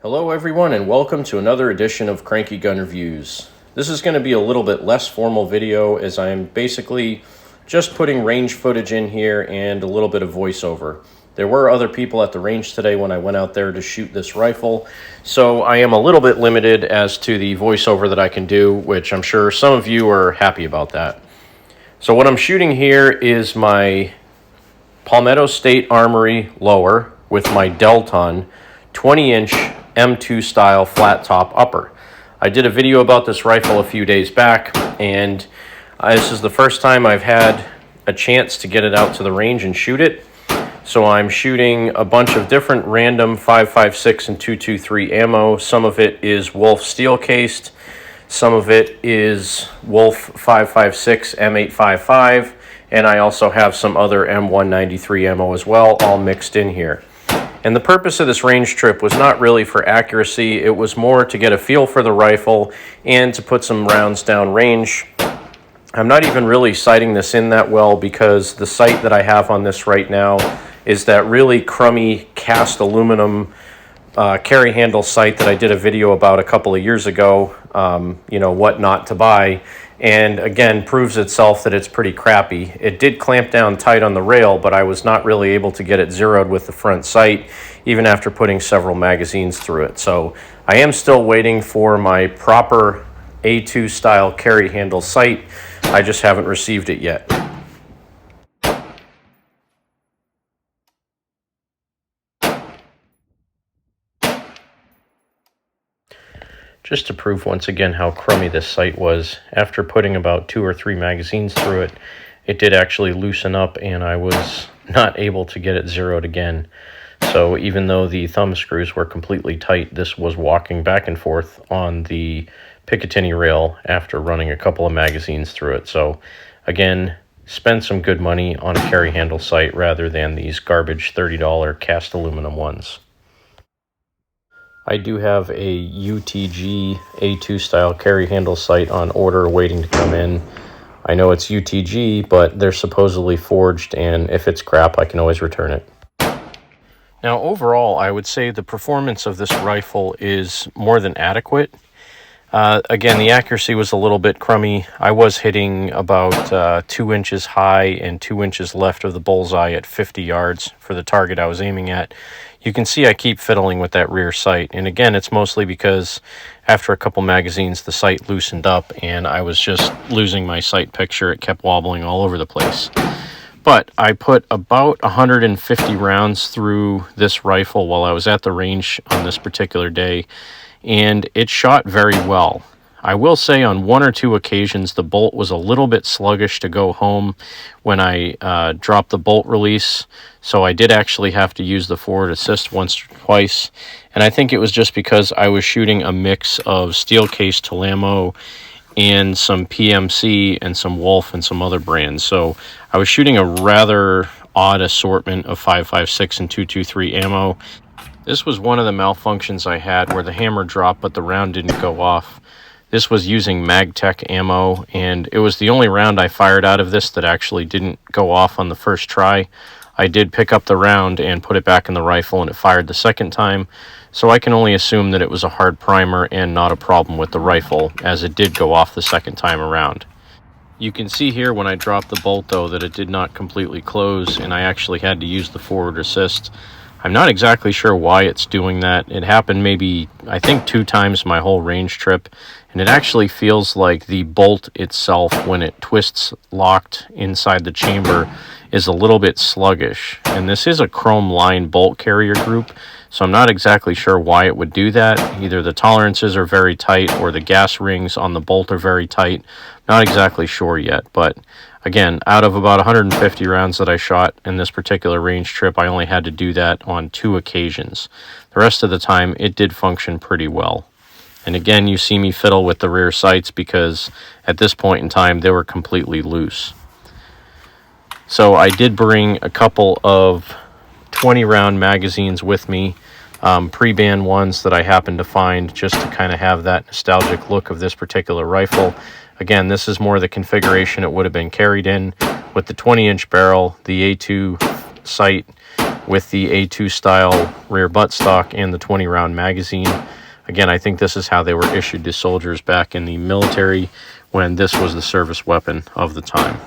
Hello everyone and welcome to another edition of Cranky Gun Reviews. This is going to be a little bit less formal video as I am basically just putting range footage in here and a little bit of voiceover. There were other people at the range today when I went out there to shoot this rifle, so I am a little bit limited as to the voiceover that I can do, which I'm sure some of you are happy about that. So what I'm shooting here is my Palmetto State Armory lower with my Delton 20-inch M2 style flat top upper. I did a video about this rifle a few days back, and this is the first time I've had a chance to get it out to the range and shoot it. So I'm shooting a bunch of different random 5.56 and 223 ammo. Some of it is Wolf steel cased, some of it is Wolf 5.56 M855, and I also have some other M193 ammo as well, all mixed in here. And the purpose of this range trip was not really for accuracy, it was more to get a feel for the rifle and to put some rounds down range. I'm not even really sighting this in that well because the sight that I have on this right now is that really crummy cast aluminum carry handle sight that I did a video about a couple of years ago, what not to buy. And again, proves itself that it's pretty crappy. It did clamp down tight on the rail, but I was not really able to get it zeroed with the front sight, even after putting several magazines through it. So I am still waiting for my proper A2 style carry handle sight. I just haven't received it yet. Just to prove once again how crummy this sight was, after putting about 2 or 3 magazines through it, it did actually loosen up and I was not able to get it zeroed again. So even though the thumb screws were completely tight, this was walking back and forth on the Picatinny rail after running a couple of magazines through it. So again, spend some good money on a carry handle sight rather than these garbage $30 cast aluminum ones. I do have a UTG A2 style carry handle sight on order waiting to come in. I know it's UTG, but they're supposedly forged, and if it's crap, I can always return it. Now overall, I would say the performance of this rifle is more than adequate. Again, the accuracy was a little bit crummy. I was hitting about 2 inches high and 2 inches left of the bullseye at 50 yards for the target I was aiming at. You can see I keep fiddling with that rear sight, and again, it's mostly because after a couple magazines, the sight loosened up and I was just losing my sight picture. It kept wobbling all over the place. But I put about 150 rounds through this rifle while I was at the range on this particular day, and it shot very well. I will say on 1 or 2 occasions the bolt was a little bit sluggish to go home when I dropped the bolt release, so I did actually have to use the forward assist once or twice, and I think it was just because I was shooting a mix of steel case Tulammo and some PMC and some Wolf and some other brands. So I was shooting a rather odd assortment of 5.56 and 223 ammo. This was one of the malfunctions I had where the hammer dropped but the round didn't go off. This was using MagTech ammo, and it was the only round I fired out of this that actually didn't go off on the first try. I did pick up the round and put it back in the rifle, and it fired the second time, so I can only assume that it was a hard primer and not a problem with the rifle, as it did go off the second time around. You can see here when I dropped the bolt, though, that it did not completely close, and I actually had to use the forward assist. I'm not exactly sure why it's doing that. It happened maybe, I think, 2 times my whole range trip, and it actually feels like the bolt itself, when it twists locked inside the chamber, is a little bit sluggish. And this is a chrome line bolt carrier group, so I'm not exactly sure why it would do that. Either the tolerances are very tight or the gas rings on the bolt are very tight. Not exactly sure yet, but again, out of about 150 rounds that I shot in this particular range trip, I only had to do that on 2 occasions. The rest of the time, it did function pretty well. And again, you see me fiddle with the rear sights because at this point in time, they were completely loose. So I did bring a couple of 20-round magazines with me, pre-band ones that I happened to find just to kind of have that nostalgic look of this particular rifle. Again, this is more the configuration it would have been carried in with the 20-inch barrel, the A2 sight, with the A2 style rear buttstock and the 20-round magazine. Again, I think this is how they were issued to soldiers back in the military when this was the service weapon of the time.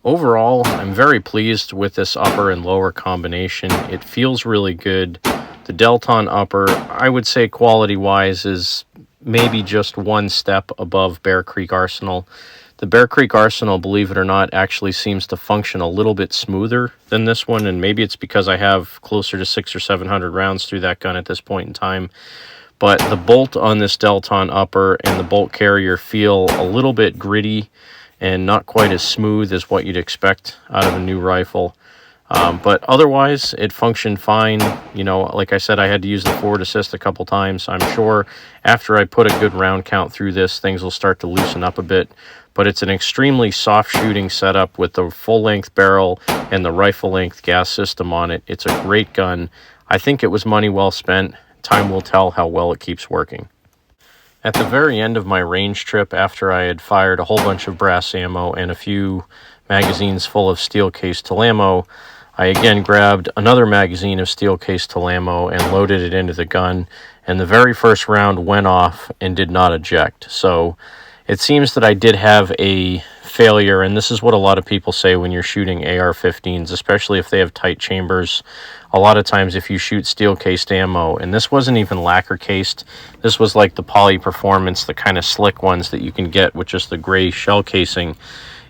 Overall, I'm very pleased with this upper and lower combination. It feels really good. The Delton upper, I would say quality-wise, is maybe just one step above Bear Creek Arsenal. The Bear Creek Arsenal, believe it or not, actually seems to function a little bit smoother than this one, and maybe it's because I have closer to 600 or 700 rounds through that gun at this point in time. But the bolt on this Delton upper and the bolt carrier feel a little bit gritty and not quite as smooth as what you'd expect out of a new rifle. But otherwise, it functioned fine. You know, like I said, I had to use the forward assist a couple times. I'm sure after I put a good round count through this, things will start to loosen up a bit. But it's an extremely soft shooting setup with the full-length barrel and the rifle-length gas system on it. It's a great gun. I think it was money well spent. Time will tell how well it keeps working. At the very end of my range trip, after I had fired a whole bunch of brass ammo and a few magazines full of steel-cased Tulammo, I again grabbed another magazine of steel-cased Tulammo and loaded it into the gun, and the very first round went off and did not eject. So it seems that I did have a failure, and this is what a lot of people say when you're shooting AR-15s, especially if they have tight chambers. A lot of times if you shoot steel-cased ammo, and this wasn't even lacquer-cased, this was like the Poly Performance, the kind of slick ones that you can get with just the gray shell casing,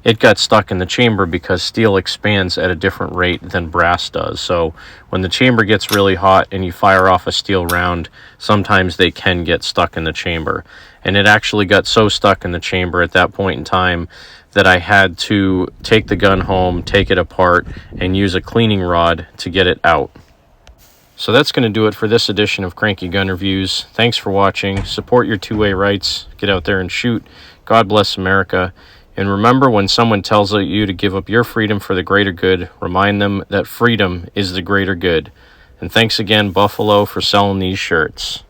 it got stuck in the chamber because steel expands at a different rate than brass does. So when the chamber gets really hot and you fire off a steel round, sometimes they can get stuck in the chamber. And it actually got so stuck in the chamber at that point in time that I had to take the gun home, take it apart, and use a cleaning rod to get it out. So that's going to do it for this edition of Cranky Gun Reviews. Thanks for watching. Support your two-way rights. Get out there and shoot. God bless America. And remember, when someone tells you to give up your freedom for the greater good, remind them that freedom is the greater good. And thanks again, Buffalo, for selling these shirts.